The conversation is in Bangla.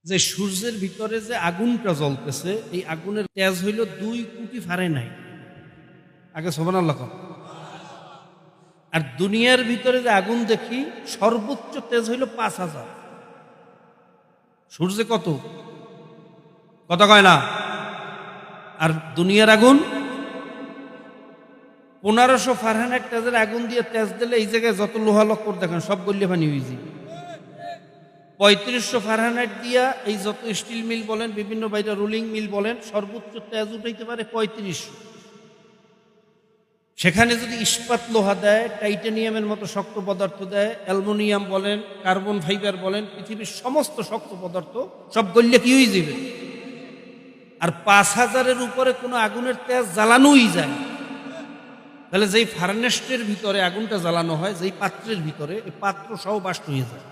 যে সূর্যের ভিতরে যে আগুনটা জ্বলতেছে, এই আগুনের তেজ হইল 2 কোটি ফারেনহাইট। আগে সুবহানাল্লাহ কও। আর দুনিয়ার ভিতরে যে আগুন দেখি সর্বোচ্চ তেজ হইল 5000। সূর্যে কত কথা কয় না। আর দুনিয়ার আগুন 1500 ফারেনহাইট তেজের আগুন দিয়ে তেজ দিলে এই জায়গায় যত লোহা লক্কর দেখেন সব গলিয়ে পানি হয়ে যাবে। 3500 ফারেনহাইট দিয়া এই যত স্টিল মিল বলেন, বিভিন্ন বাইরে রোলিং মিল বলেন, সর্বোচ্চ তেজ উঠাইতে পারে 3500। সেখানে যদি ইস্পাত লোহা দেয়, টাইটানিয়ামের মতো শক্ত পদার্থ দেয়, অ্যালুমিনিয়াম বলেন, কার্বন ফাইবার বলেন, পৃথিবীর সমস্ত শক্ত পদার্থ সব গলিয়ে কি হয়ে যাবে। আর 5000-এর উপরে কোনো আগুনের তেজ জ্বালানোই যায়। তাহলে যেই ফার্নেসের ভিতরে আগুনটা জ্বালানো হয়, যেই পাত্রের ভিতরে, এই পাত্র সহ বাষ্প হয়ে যায়।